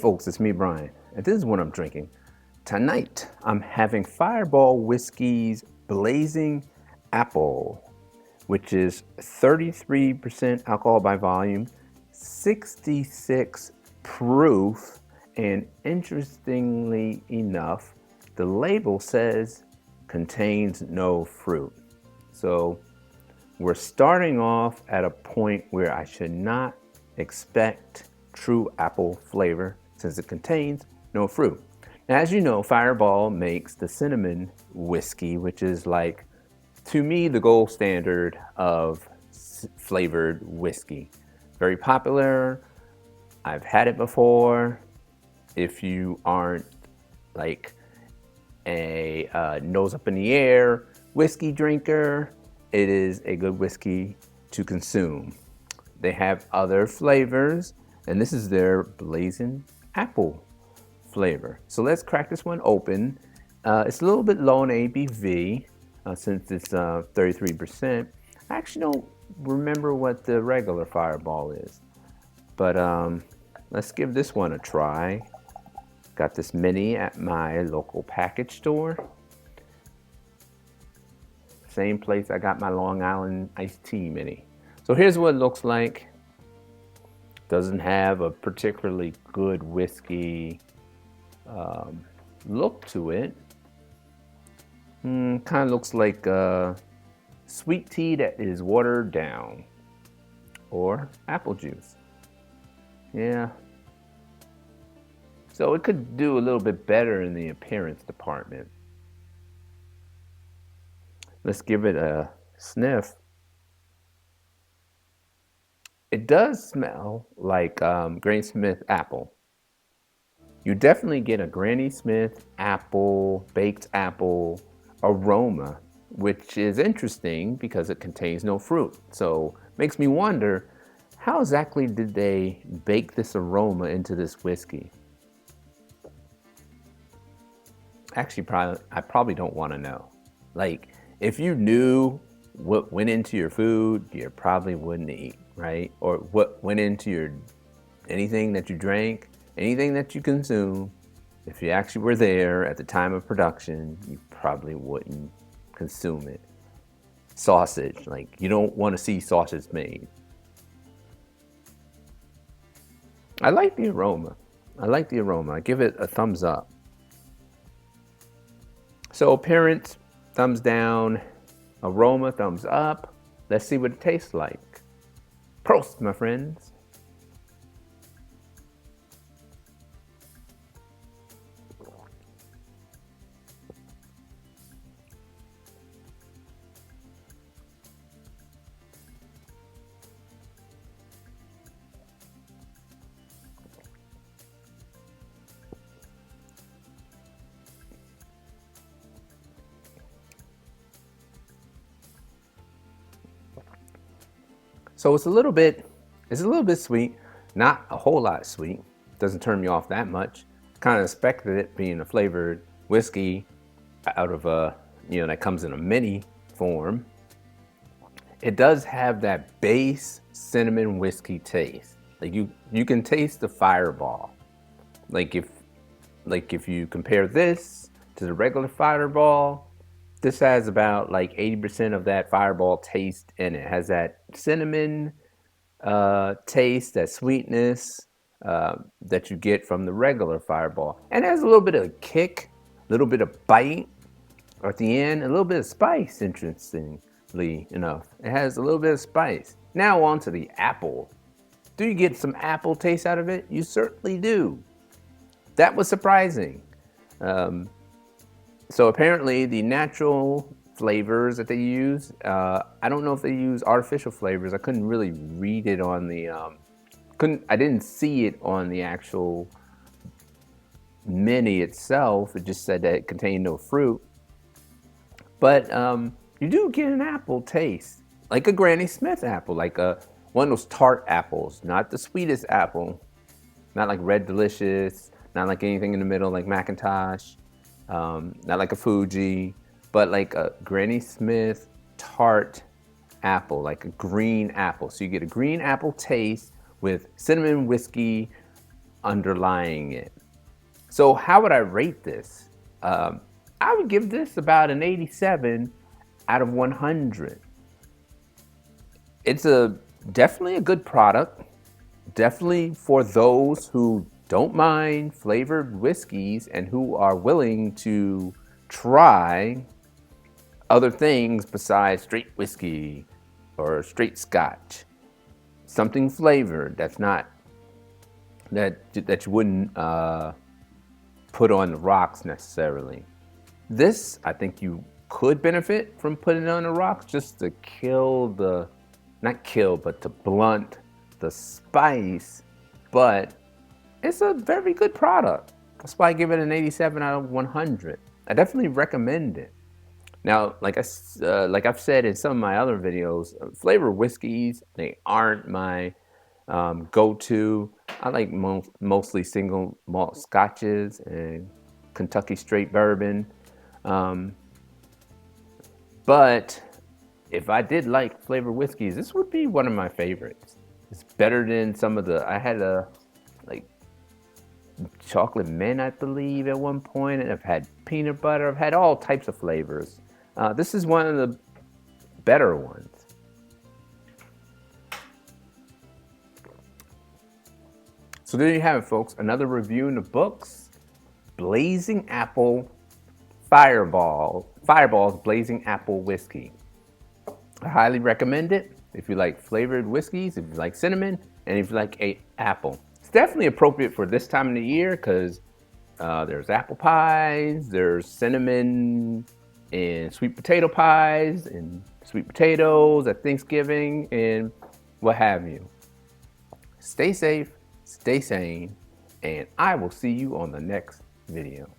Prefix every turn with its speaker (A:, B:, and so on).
A: folks, it's me, Brian, and this is what I'm drinking. Tonight, I'm having Fireball Whiskey's Blazin Apple, which is 33% alcohol by volume, 66 proof, and interestingly enough, the label says contains no fruit. So we're starting off at a point where I should not expect true apple flavor since it contains no fruit. Now, as you know, Fireball makes the cinnamon whiskey, which is like, to me, the gold standard of flavored whiskey. Very popular. I've had it before. If you aren't like a nose up in the air whiskey drinker, it is a good whiskey to consume. They have other flavors, and this is their Blazin Apple flavor. So let's crack this one open. It's a little bit low in ABV since it's 33%. I actually don't remember what the regular Fireball is, but let's give this one a try. Got this mini at my local package store. Same place I got my Long Island iced tea mini. So here's what it looks like. Doesn't have a particularly good whiskey look to it. Kind of looks like sweet tea that is watered down, or apple juice. Yeah. So it could do a little bit better in the appearance department. Let's give it a sniff. It does smell like Granny Smith apple. You definitely get a Granny Smith apple, baked apple aroma, which is interesting because it contains no fruit. So makes me wonder, how exactly did they bake this aroma into this whiskey? Actually, I probably don't want to know. Like, if you knew what went into your food, you probably wouldn't eat, right? Or what went into anything that you drank, anything that you consume, if you actually were there at the time of production, you probably wouldn't consume it. Sausage, like, you don't want to see sausage made. I like the aroma. I give it a thumbs up. So appearance, thumbs down. Aroma, thumbs up. Let's see what it tastes like. Prost, my friends. So it's a little bit sweet, not a whole lot sweet. Doesn't turn me off that much. Kind of expected it being a flavored whiskey out of that comes in a mini form. It does have that base cinnamon whiskey taste. Like you can taste the Fireball. Like if you compare this to the regular Fireball, this has about like 80% of that Fireball taste in it. It has that cinnamon taste, that sweetness that you get from the regular Fireball. And it has a little bit of kick, a little bit of bite at the end, a little bit of spice, interestingly enough. It has a little bit of spice. Now on to the apple. Do you get some apple taste out of it? You certainly do. That was surprising. So apparently the natural flavors that they use, I don't know if they use artificial flavors. I couldn't really read it on the, I didn't see it on the actual mini itself. It just said that it contained no fruit. But you do get an apple taste, like a Granny Smith apple, like one of those tart apples, not the sweetest apple, not like Red Delicious, not like anything in the middle like Macintosh. Not like a Fuji, but like a Granny Smith tart apple, like a green apple. So you get a green apple taste with cinnamon whiskey underlying it. So how would I rate this? I would give this about an 87 out of 100. It's definitely a good product. Definitely for those who don't mind flavored whiskeys and who are willing to try other things besides straight whiskey or straight scotch. Something flavored that's not that you wouldn't put on the rocks necessarily. This, I think you could benefit from putting it on the rocks just to kill the, not kill, but to blunt the spice. But it's a very good product. That's why I give it an 87 out of 100. I definitely recommend it. Now, like I've said in some of my other videos, flavored whiskeys, they aren't my go-to. I like mostly single malt scotches and Kentucky straight bourbon. But if I did like flavored whiskeys, this would be one of my favorites. It's better than some of the, I had a like chocolate mint, I believe, at one point, and I've had peanut butter. I've had all types of flavors. This is one of the better ones. So there you have it, folks. Another review in the books. Blazin Apple Fireball's Blazin Apple Whiskey. I highly recommend it if you like flavored whiskeys, if you like cinnamon, and if you like apple. It's definitely appropriate for this time of the year because there's apple pies, there's cinnamon and sweet potato pies and sweet potatoes at Thanksgiving and what have you. Stay safe, stay sane, and I will see you on the next video.